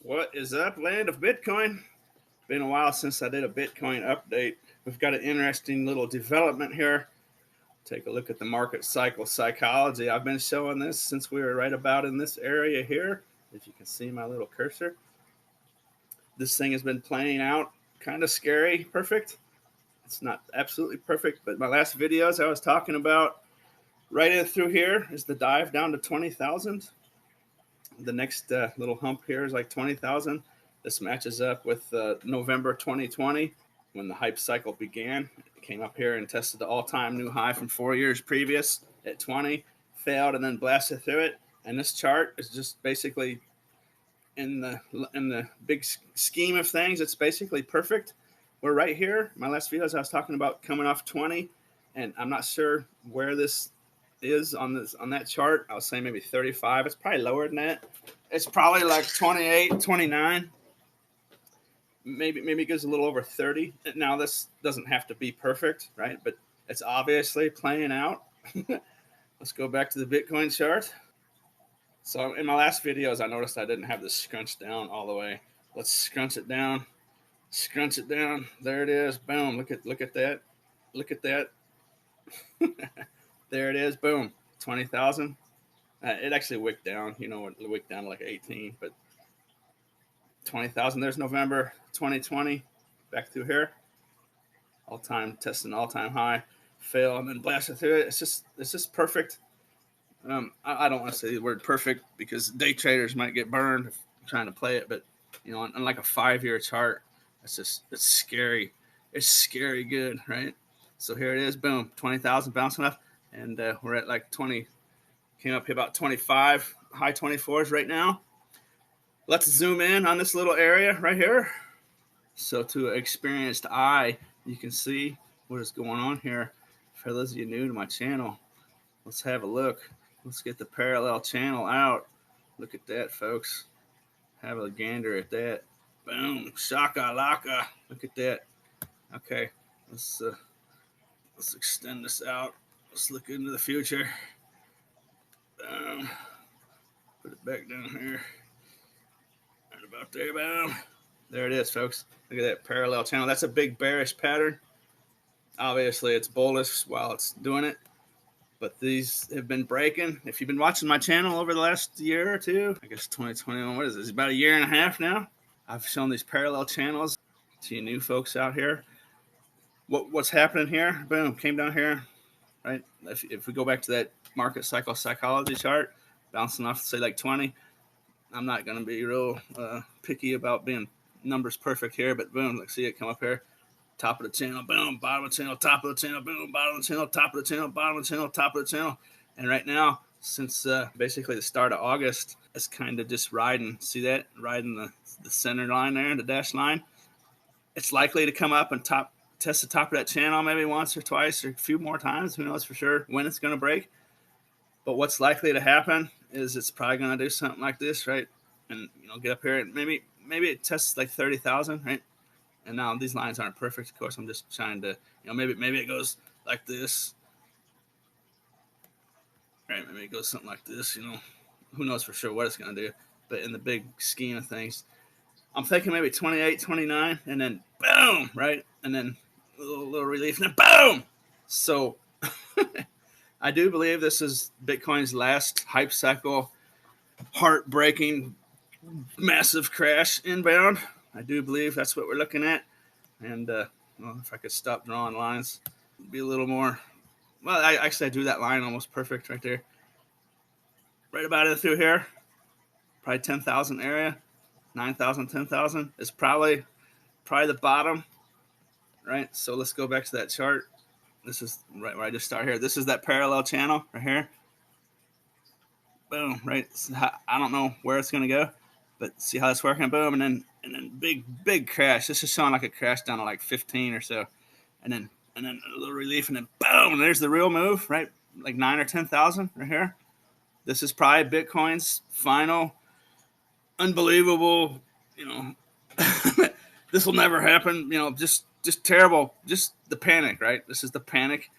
What is up, land of Bitcoin? Been a while since I did a Bitcoin update. We've got an interesting little development here. Take a look at the market cycle psychology. I've been showing this since we were right about in this area here. If you can see my little cursor, this thing has been playing out kind of scary. Perfect. It's not absolutely perfect, but my last videos I was talking about right in through here is the dive down to 20,000. The next little hump here is like 20,000. This matches up with November 2020 when the hype cycle began. It came up here and tested the all-time new high from 4 years previous at 20, failed, and then blasted through it. And this chart is just basically in the big scheme of things, it's basically perfect. We're right here. My last videos I was talking about coming off 20, and I'm not sure where this is on that chart. I was saying maybe 35. It's probably lower than that. It's probably like 28, 29. Maybe it goes a little over 30. Now this doesn't have to be perfect, right? But it's obviously playing out. Let's go back to the Bitcoin chart. So in my last videos, I noticed I didn't have this scrunched down all the way. Let's scrunch it down. Scrunch it down. There it is. Boom. Look at that. Look at that. There it is. Boom. 20,000. It actually wicked down. You know, it wicked down to like 18, but 20,000. There's November 2020. Back through here. All time testing all time high. Fail and then blasted through it. It's just perfect. I don't want to say the word perfect because day traders might get burned if trying to play it, but you know, on like a 5-year chart, it's scary. It's scary good, right? So here it is, boom, 20,000 bouncing up, and we're at like 20. Came up here about 25, high 24s right now. Let's zoom in on this little area right here. So to an experienced eye, you can see what is going on here. For those of you new to my channel, let's have a look. Let's get the parallel channel out. Look at that, folks. Have a gander at that. Boom. Shaka laka. Look at that. Okay. Let's extend this out. Let's look into the future. Boom. Put it back down here. Right about there. Boom. There it is, folks. Look at that parallel channel. That's a big bearish pattern. Obviously, it's bullish while it's doing it. But these have been breaking. If you've been watching my channel over the last year or two, I guess 2021, what is this? About a year and a half now. I've shown these parallel channels to you new folks out here. What's happening here? Boom, came down here, right? If we go back to that market cycle psychology chart, bouncing off, say like 20. I'm not going to be real picky about being numbers perfect here, but boom, let's see it come up here. Top of the channel, boom, bottom of the channel, top of the channel, boom, bottom of the channel, top of the channel, bottom of the channel, top of the channel. And right now, since basically the start of August, it's kind of just riding. See that? Riding the center line there, the dash line. It's likely to come up and test the top of that channel maybe once or twice or a few more times. Who knows for sure when it's going to break. But what's likely to happen is it's probably going to do something like this, right? And, you know, get up here and maybe it tests like 30,000, right? And now these lines aren't perfect. Of course, I'm just trying to, you know, maybe it goes like this. Right, maybe it goes something like this, you know. Who knows for sure what it's going to do. But in the big scheme of things, I'm thinking maybe 28, 29, and then boom, right? And then a little relief, and then boom! So I do believe this is Bitcoin's last hype cycle, heartbreaking, massive crash inbound. I do believe that's what we're looking at. And well, if I could stop drawing lines, it'd be a little more. Well, I drew that line almost perfect right there. Right about it through here. Probably 10,000 area. 9,000, 10,000 is probably the bottom. Right? So let's go back to that chart. This is right where I just start here. This is that parallel channel right here. Boom, right? I don't know where it's going to go, but see how it's working? Boom, and then big crash. This is showing like a crash down to like 15 or so, and then a little relief, and then boom, there's the real move, right? Like 9 or 10,000 right here. This is probably Bitcoin's final unbelievable, you know, this will never happen, you know, just terrible, just the panic, right? This is the panic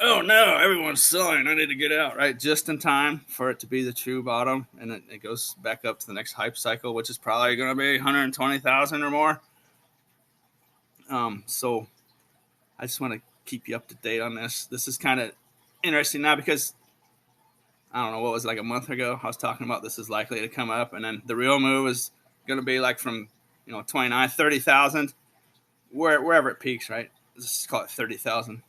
oh no, everyone's selling, I need to get out, right? Just in time for it to be the true bottom, and it goes back up to the next hype cycle, which is probably going to be 120,000 or more. So I just want to keep you up to date on this. This is kind of interesting now because I don't know, what was it, like a month ago, I was talking about this is likely to come up, and then the real move is going to be like from 29, 30,000, wherever it peaks, right? Let's just call it 30,000.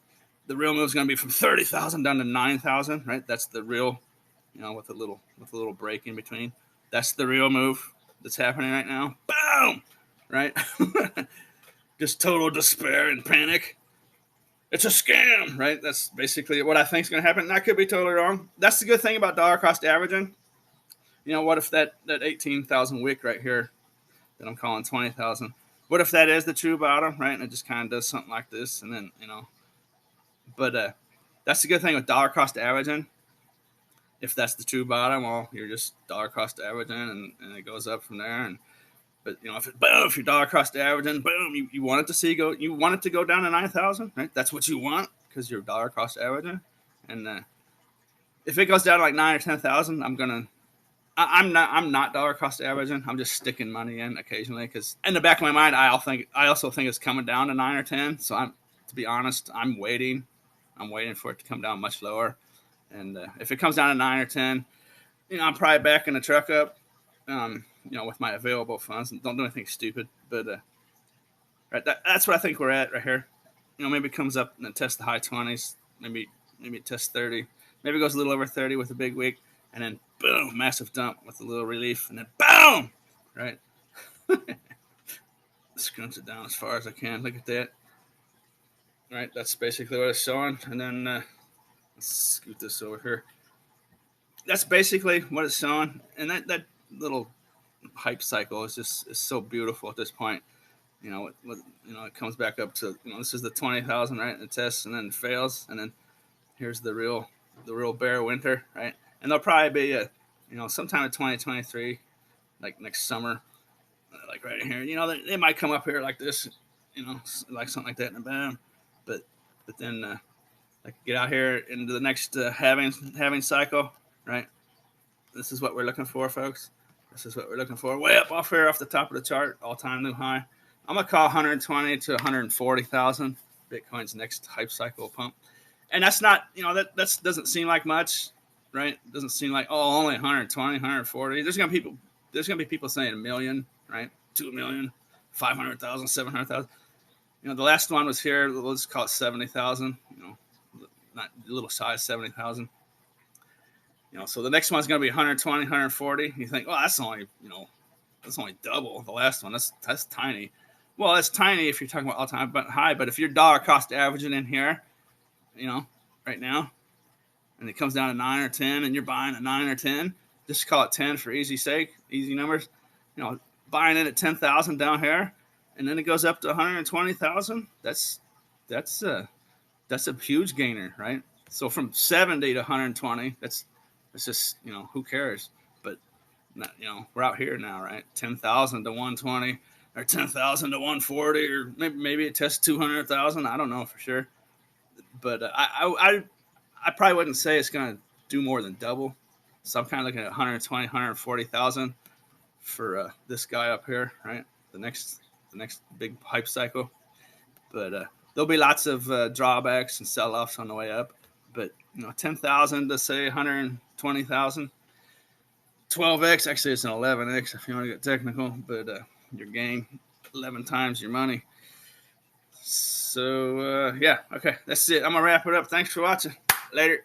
The real move is going to be from 30,000 down to 9,000, right? That's the real, with a little break in between. That's the real move that's happening right now. Boom, right? Just total despair and panic. It's a scam, right? That's basically what I think is going to happen. And I could be totally wrong. That's the good thing about dollar cost averaging. What if that 18,000 wick right here that I'm calling 20,000? What if that is the true bottom, right? And it just kind of does something like this, and then But that's the good thing with dollar cost averaging. If that's the true bottom, well, you're just dollar cost averaging, and it goes up from there. But if you're dollar cost averaging, boom, you want it to go down to 9,000, right? That's what you want because you're dollar cost averaging. And if it goes down to like 9 or 10,000, I'm not dollar cost averaging. I'm just sticking money in occasionally because in the back of my mind, I also think it's coming down to 9 or 10. So to be honest, I'm waiting for it to come down much lower. And if it comes down to 9 or 10, I'm probably backing the truck up. With my available funds, and don't do anything stupid. But right, that's what I think we're at right here. Maybe it comes up and tests the high 20s. Maybe it tests 30. Maybe it goes a little over 30 with a big wick, and then boom, massive dump with a little relief, and then boom, right. Scrunch it down as far as I can. Look at that. Right, that's basically what it's showing. And then let's scoot this over here. That's basically what it's showing, and that little hype cycle is so beautiful at this point. It comes back up to this is the 20,000, right? And it tests and then fails, and then here's the real bear winter, right? And there'll probably be sometime in 2023, like next summer, like right here. They might come up here like this, like something like that, and bam. But then like get out here into the next halving cycle, right? This is what we're looking for, folks. This is what we're looking for. Way up off here, off the top of the chart, all-time new high. I'm gonna call 120 to 140,000 Bitcoin's next hype cycle pump, and that's not that doesn't seem like much, right? It doesn't seem like only 120, 140. There's gonna be people saying a million, right? 2 million, 500,000, 700,000. The last one was here. Let's call it 70,000. Not a little size, 70,000. So the next one's going to be 120, 140. You think, well, that's only double the last one. That's tiny. Well, it's tiny if you're talking about all-time high, but if you're dollar cost averaging in here, right now, and it comes down to 9 or 10, and you're buying at 9 or 10, just call it 10 for easy sake, easy numbers. Buying it at 10,000 down here, and then it goes up to 120,000. That's a huge gainer, right? So from 70 to 120, it's just who cares? But we're out here now, right? 10,000 to 120, or 10,000 to 140, or maybe it tests 200,000. I don't know for sure, but I probably wouldn't say it's gonna do more than double. So I'm kind of looking at 120, 140,000 for this guy up here, right? The next big hype cycle, but there'll be lots of drawbacks and sell-offs on the way up. But 10,000 to say 120,000, 12x. Actually, it's an 11x if you want to get technical. But your gain 11 times your money. So yeah, okay, that's it. I'm gonna wrap it up. Thanks for watching. Later.